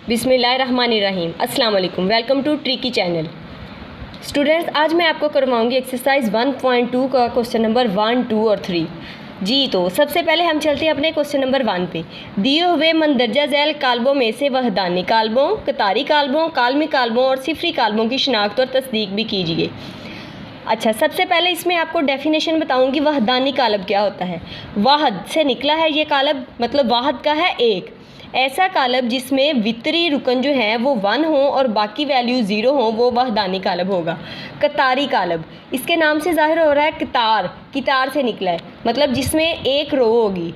बिस्मिल्लाहिर्रहमानिर्रहीम। अस्सलाम वालेकुम। Welcome to tricky channel. Students, आज मैं आपको करवाऊंगी एक्सरसाइज 1.2 का क्वेश्चन नंबर 1, 2 और 3। जी, तो सबसे पहले हम चलते हैं अपने क्वेश्चन नंबर 1 पे। दिए हुए मंदरजा झैल कालबों में से वहदानी कालबों, कतारी कालबों, कालमी कालबों और सिफरी कालबों की शिनाख्त और तस्दीक भी कीजिए। अच्छा, सबसे पहले इसमें आपको डेफिनेशन बताऊंगी वहदानी कालब क्या होता है। वाहद से निकला है ये कालब, मतलब वाहद का है एक। ऐसा कालब जिसमें वितरी रुकन जो है वो 1 हो और बाकी वैल्यू 0 हो, वो वहदानी कालब होगा। कतारी कालब, इसके नाम से जाहिर हो रहा है कतार, कितार से निकला है, मतलब जिसमें एक रो होगी,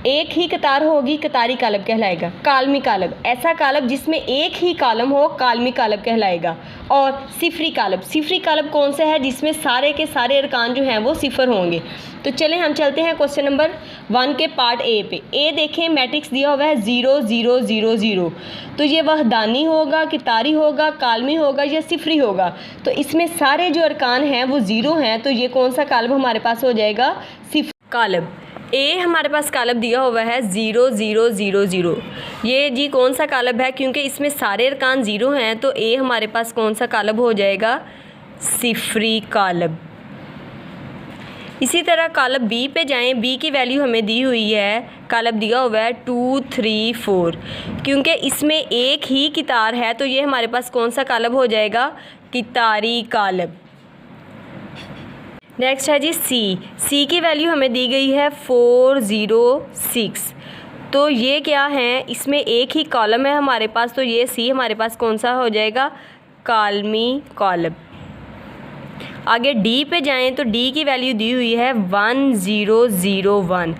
एक ही कतार होगी, कतारी कालब कहलाएगा। कालमी कालब, ऐसा कालब जिसमें एक ही कालम हो, कालमी कालब कहलाएगा। और सिफरी कालब, सिफरी कालब कौन सा है, जिसमें सारे के सारे अरकान जो हैं वो सिफर होंगे। तो चलें हम चलते हैं क्वेश्चन नंबर 1 के पार्ट ए पे। ए देखें, मैट्रिक्स दिया हुआ है 0 0 0 0। तो ये वहदानी होगा, कितारी होगा, कालमी होगा या सिफरी होगा। तो इसमें सारे जो अरकान हैं वो 0 हैं, तो ये कौन सा कालब हमारे पास हो जाएगा, सिफरी कालब। ए हमारे पास कालब दिया हुआ है 0 0 0 0। ये जी कौन सा कालब है, क्योंकि इसमें सारे अरकान 0 हैं, तो ए हमारे पास कौन सा कालब हो जाएगा, सिफरी कालब। इसी तरह कालब बी पे जाएं। बी की वैल्यू हमें दी हुई है, कालब दिया हुआ है 2 3 4। क्योंकि इसमें एक ही कितार है, तो ये हमारे पास कौन सा कालब हो जाएगा, कितारी कालब। नेक्स्ट है जी सी। सी की वैल्यू हमें दी गई है 4 0 6। तो ये क्या है, इसमें एक ही कॉलम है हमारे पास, तो ये सी हमारे पास कौन सा हो जाएगा, कालमी कालब। आगे डी पे जाएं तो डी की वैल्यू दी हुई है 1 0 0 1।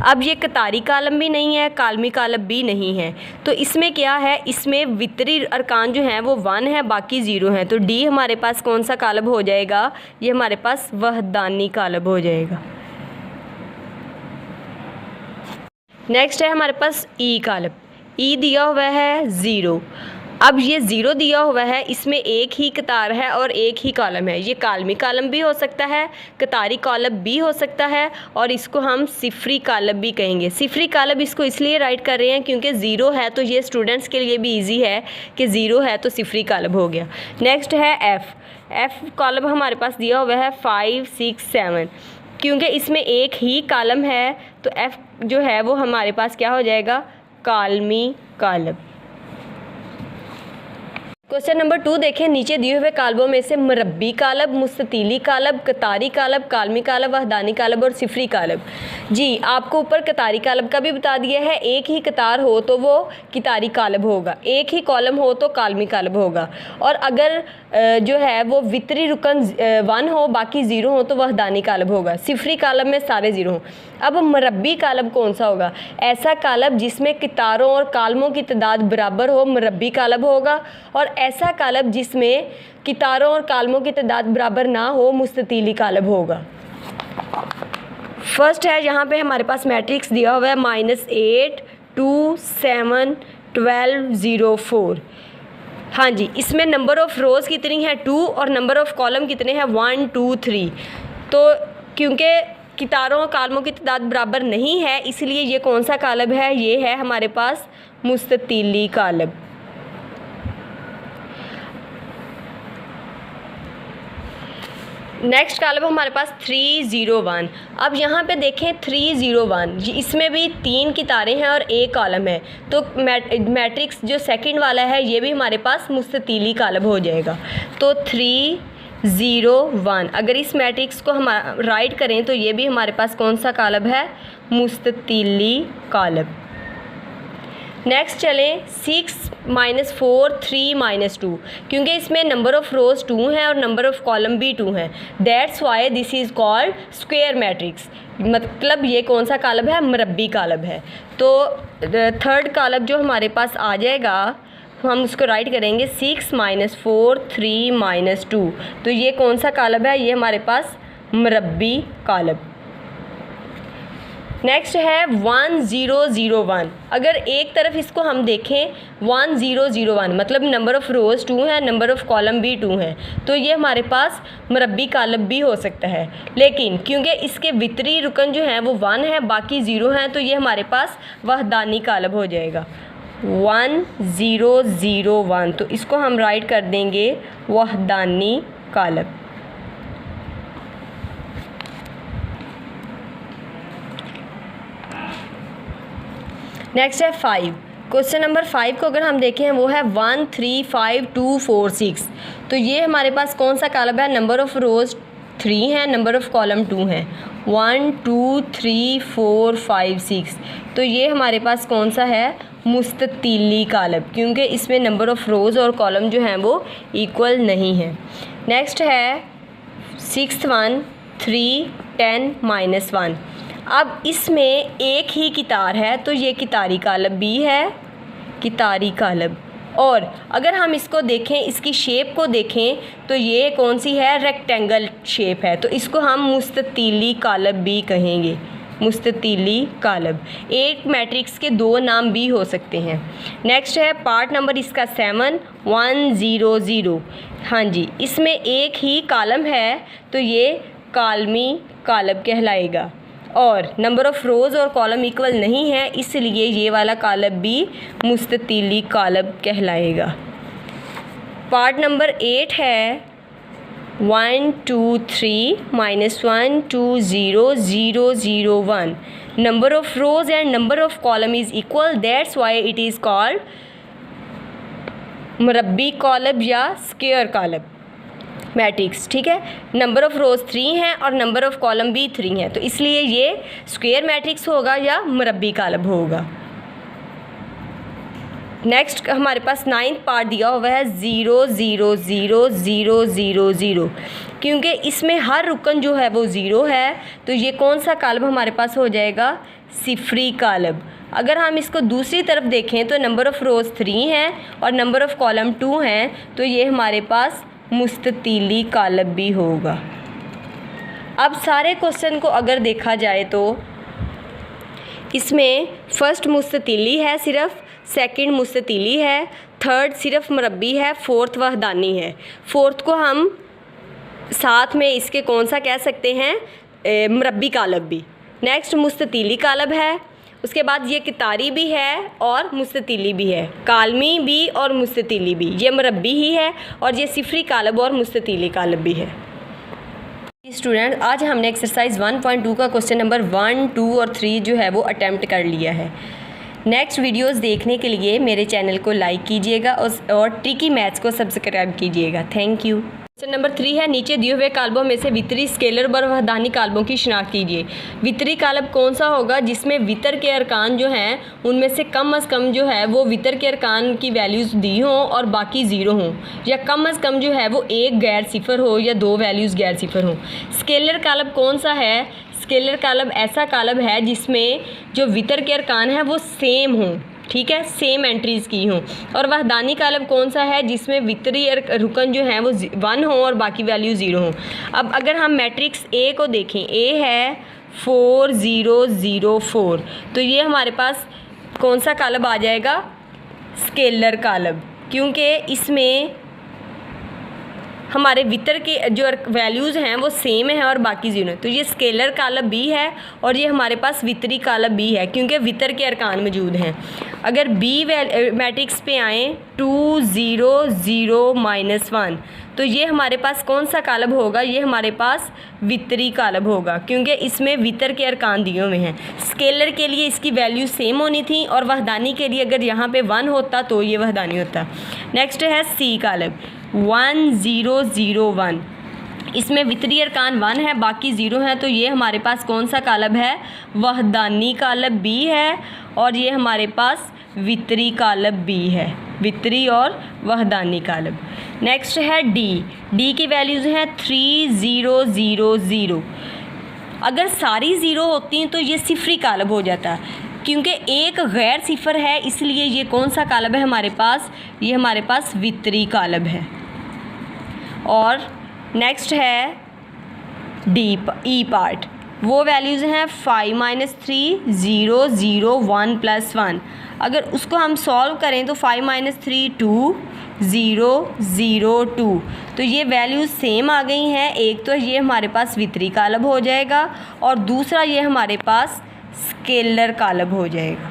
अब ये कतारी कालम भी नहीं है, कालमी कालब भी नहीं है, तो इसमें क्या है, इसमें वितरी अरकान जो हैं वो 1 है, बाकी 0 हैं। तो डी हमारे पास कौन सा कालब हो जाएगा, ये हमारे पास वहदानी कालब हो जाएगा। नेक्स्ट है हमारे पास ई कालब। ई दिया हुआ है 0। अब ये 0 दिया हुआ है, इसमें एक ही कतार है और एक ही कॉलम है। ये कालमी कालम भी हो सकता है, कतारी कालब भी हो सकता है, और इसको हम सिफरी कालब भी कहेंगे। सिफरी कालब इसको इसलिए राइट कर रहे हैं क्योंकि 0 है, तो ये स्टूडेंट्स के लिए भी इजी है कि 0 है तो सिफरी कालब हो गया। नेक्स्ट है एफ़। एफ़ कालब हमारे पास दिया हुआ है 5 6 7। क्योंकि इसमें एक ही कालम है, तो एफ़ जो है वो हमारे पास क्या हो जाएगा, कालमी कालब। क्वेश्चन नंबर 2 देखें। नीचे दिए हुए कालबों में से मुरब्बी कालब, मुस्ततीली कालब, कतारी कालब, कालमी कालब, वहदानी कालब और सिफरी कालब। जी, आपको ऊपर कतारी कालब का भी बता दिया है। एक ही कतार हो तो वो कितारी कालब होगा, एक ही कॉलम हो तो कालमी कालब होगा, और अगर जो है वो वितरी रुकन 1 हो, बाकी 0 हो, तो वहदानी कालब होगा। सिफरी कालब में सारे 0 हों। अब मुरब्बी कालब कौन सा होगा, ऐसा कालब जिसमें कितारों और कालमों की तादाद बराबर हो, मुरब्बी कालब होगा। और ऐसा कालब जिसमें कितारों और कालमों की तादाद बराबर ना हो, मुस्ततीली कालब होगा। फर्स्ट है, यहाँ पे हमारे पास मैट्रिक्स दिया हुआ है -8 2 7 12 0 4। हाँ जी, इसमें नंबर ऑफ़ रोज़ कितनी है, 2, और नंबर ऑफ़ कॉलम कितने हैं, 1 2 3। तो क्योंकि कितारों और कालमों की तादाद बराबर नहीं है, इसलिए ये कौन सा कालब है, ये है हमारे पास मुस्ततीली कालब। नेक्स्ट कालब हमारे पास 3 0 1। अब यहाँ पे देखें 3 0 1, इसमें भी 3 कितारें हैं और एक कॉलम है, तो मैट्रिक्स जो सेकंड वाला है ये भी हमारे पास मुस्ततीली कालब हो जाएगा। तो 3 0 1, अगर इस मैट्रिक्स को हम राइट करें तो ये भी हमारे पास कौन सा कालब है, मुस्ततीली कालब। नेक्स्ट चलें 6 -4 3 -2। क्योंकि इसमें नंबर ऑफ़ रोज़ 2 हैं और नंबर ऑफ़ कॉलम भी 2 हैं, that's why this is called square matrix. मतलब ये कौन सा कालब है, मुरब्बी कालब है। तो थर्ड कालब जो हमारे पास आ जाएगा, हम उसको राइट करेंगे 6 -4 3 -2। तो ये कौन सा कालब है, ये हमारे पास मुरब्बी कालब। नेक्स्ट है 1 0 0 1। अगर एक तरफ इसको हम देखें 1 0 0 1, मतलब नंबर ऑफ़ रोज़ 2 है, नंबर ऑफ़ कॉलम भी 2 है, तो ये हमारे पास मुरब्बी कालब भी हो सकता है। लेकिन क्योंकि इसके वितरी रुकन जो हैं वो 1 है, बाकी 0 हैं, तो ये हमारे पास वहदानी कालब हो जाएगा। 1001, तो इसको हम राइट कर देंगे वहदानी कालब। नेक्स्ट है 5। क्वेश्चन नंबर 5 को अगर हम देखें वो है 1 3 5 2 4 6। तो ये हमारे पास कौन सा कालब है? नंबर ऑफ़ रोज़ 3 है, नंबर ऑफ़ कॉलम 2 है। 1 2 3 4 5 6। तो ये हमारे पास कौन सा है? मुस्ततीली कालब, क्योंकि इसमें नंबर ऑफ़ रोज़ और कॉलम जो हैं वो इक्वल नहीं है। नेक्स्ट है 6th वन 3 10 -1। अब इसमें एक ही कितार है, तो ये कितारी कालब भी है, कितारी कालब। और अगर हम इसको देखें, इसकी शेप को देखें, तो ये कौन सी है? रेक्टेंगल शेप है, तो इसको हम मुस्ततीली कालब भी कहेंगे, मुस्ततीली कालब। एक मैट्रिक्स के दो नाम भी हो सकते हैं। नेक्स्ट है पार्ट नंबर इसका 7 100। हाँ जी, इसमें एक ही कालम है, तो ये कालमी कालब कहलाएगा। और नंबर ऑफ़ रोज़ और कॉलम इक्वल नहीं है, इसलिए ये वाला कालब भी मुस्ततीली कालब कहलाएगा। पार्ट नंबर 8 है 1 2 3 -1 2 0 0 0 1। Number of rows and number of column is equal, that's why it is called मुरब्बी कालब या स्क्वायर कालब मैट्रिक्स। ठीक है, नंबर ऑफ़ रोज़ 3 है और नंबर ऑफ़ कॉलम भी 3 है, तो इसलिए ये स्क्वायर मैट्रिक्स होगा या मुरब्बी कालब होगा। नेक्स्ट हमारे पास 9th पार्ट दिया हुआ है 0 0 0 0 0 0। क्योंकि इसमें हर रुकन जो है वो 0 है, तो ये कौन सा कालब हमारे पास हो जाएगा? सिफरी कालब। अगर हम इसको दूसरी तरफ देखें तो नंबर ऑफ़ रोज़ 3 है और नंबर ऑफ़ कॉलम 2 हैं, तो ये हमारे पास मुस्ततीली कालब भी होगा। अब सारे क्वेश्चन को अगर देखा जाए तो इसमें फर्स्ट मुस्ततीली है सिर्फ, सेकंड मुस्ततीली है, थर्ड सिर्फ मुरब्बी है, फोर्थ वहदानी है। फोर्थ को हम साथ में इसके कौन सा कह सकते हैं? मुरब्बी कालब भी। नेक्स्ट मुस्ततीली कालब है, उसके बाद ये कितारी भी है और मुस्ततीली भी है, कालमी भी और मुस्ततीली भी। ये मुरब्बी ही है और ये सिफरी कालब और मुस्ततीली कालब भी है। स्टूडेंट, आज हमने एक्सरसाइज 1.2 का क्वेश्चन नंबर 1, 2 और 3 जो है वो अटैम्प्ट कर लिया है। नेक्स्ट वीडियोस देखने के लिए मेरे चैनल को लाइक कीजिएगा और ट्रिकी मैथ्स को सब्सक्राइब कीजिएगा। Thank you. क्वेश्चन नंबर 3 है, नीचे दिए हुए कालबों में से वितरी, स्केलर व वहदानी कालबों की शिनाख्त कीजिए। वितरी कालब कौन सा होगा? जिसमें वितर के अरकान जो हैं उनमें से कम जो है वो वितर के अरकान की वैल्यूज़ दी हों और बाकी ज़ीरो हों, या कम जो है वो एक गैर सिफर हो या दो वैल्यूज़ गैर सिफर हों। स्केलर कालब कौन सा है? स्केलर कालब ऐसा कालब है जिसमें जो वितर के अरकान हैं वो सेम हों, ठीक है, सेम एंट्रीज़ की हों। और वहदानी कालब कौन सा है? जिसमें वितरी रुकन जो हैं वो 1 हों और बाकी वैल्यू 0 हों। अब अगर हम मैट्रिक्स ए को देखें, ए है 4 0 0 4, तो ये हमारे पास कौन सा कालब आ जाएगा? स्केलर कालब, क्योंकि इसमें हमारे वितर के जो वैल्यूज़ हैं वो सेम है और बाकी 0 है, तो ये स्केलर कालब भी है और ये हमारे पास वितरी कालब भी है, क्योंकि वितर के अरकान मौजूद हैं। अगर बी मैट्रिक्स पे आएँ 2 0 0 -1, तो ये हमारे पास कौन सा कालब होगा? ये हमारे पास वितरी कालब होगा, क्योंकि इसमें वितर के अरकान दिए हुए हैं। स्केलर के लिए इसकी वैल्यू सेम होनी थी और वहदानी के लिए अगर यहाँ पे 1 होता तो ये वहदानी होता। नेक्स्ट है सी कालब 1 0 0 1, इसमें वितरी अरकान 1 है, बाकी 0 हैं, तो ये हमारे पास कौन सा कालब है? वहदानी कालब भी है और ये हमारे पास वितरी कालब भी है, वितरी और वहदानी कालब। नेक्स्ट है डी, डी की वैल्यूज़ हैं 3 0 0 0। अगर सारी 0 होती हैं तो ये सिफरी कालब हो जाता, क्योंकि एक गैर सिफर है, इसलिए ये कौन सा कालब है हमारे पास? ये हमारे पास वितरी कालब है। और नेक्स्ट है डी ई पार्ट, वो वैल्यूज़ हैं 5 3 0 0 1 +1। अगर उसको हम सॉल्व करें तो 5 3 2 0 0 2, तो ये वैल्यूज़ सेम आ गई हैं। एक तो ये हमारे पास वितरी कालब हो जाएगा और दूसरा ये हमारे पास स्केलर कालब हो जाएगा।